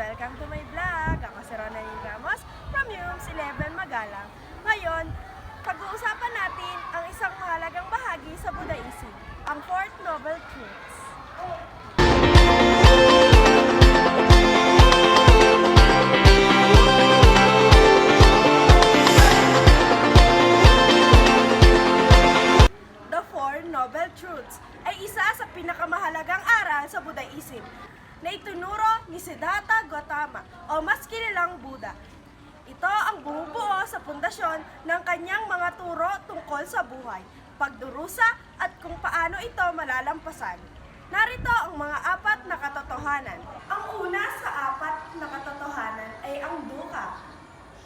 Welcome to my vlog! Ako si Ronaldine Ramos from UMS 11 Magalang. Ngayon, pag-uusapan natin ang isang mahalagang bahagi sa Buddhism, ang Fourth Noble Truths. The Four Noble Truths ay isa sa pinakamahalagang aral sa Buddhism na itinuro ni Siddhartha Gautama o mas kilalang Buddha. Ito ang bumubuo sa pundasyon ng kanyang mga turo tungkol sa buhay, pagdurusa at kung paano ito malalampasan. Narito ang mga apat na katotohanan. Ang una sa apat na katotohanan ay ang dukkha,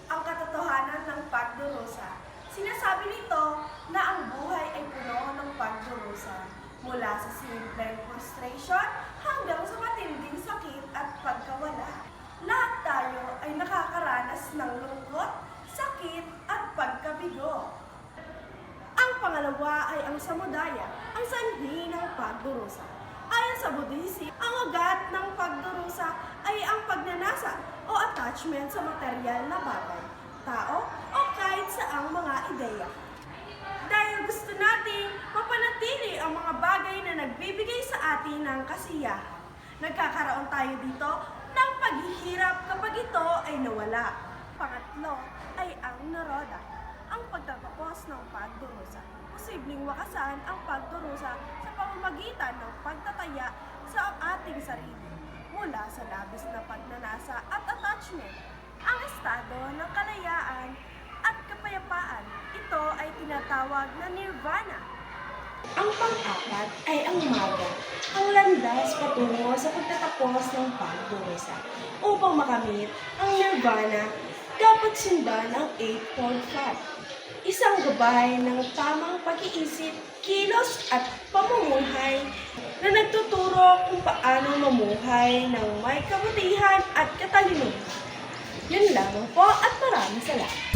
ang katotohanan ng pagdurusa. Sinasabi nito na ang buhay ay puno ng pagdurusa, mula sa simpleng frustration hanggang sa matinding sakit at pagkawala. Lahat tayo ay nakakaranas ng lungkot, sakit at pagkabigo. Ang pangalawa ay ang samudaya, ang sanhi ng pagdurusa. Ayon sa Buddhism, ang ugat ng pagdurusa ay ang pagnanasa o attachment sa material na bagay, tao o kahit saang mga ideya. Dahil gusto nating mapanatili ang mga bagay na nagbibigay sa atin ng kasiyahan, nagkakaroon tayo dito ng paghihirap kapag ito ay nawala. Pangatlo ay ang nirodha, ang pagtatapos ng pagdurusa. Posibleng wakasan ang pagdurusa sa pamamagitan ng pagtataya sa ating sarili mula sa labis na pagnanasa at attachment. Ang estado ng kalayaan at kapayapaan, ito ay tinatawag na nirvana. Ang pang-apat ay ang magga, ang landas patungo sa pagtatapos ng pagdurusa. Upang makamit ang nirvana, dapat sundan ang Eightfold Path, isang gabay ng tamang pag-iisip, kilos at pamumuhay na nagtuturo kung paano mamuhay ng may kabutihan at katalinuhan. Yun lamang po at maraming salamat.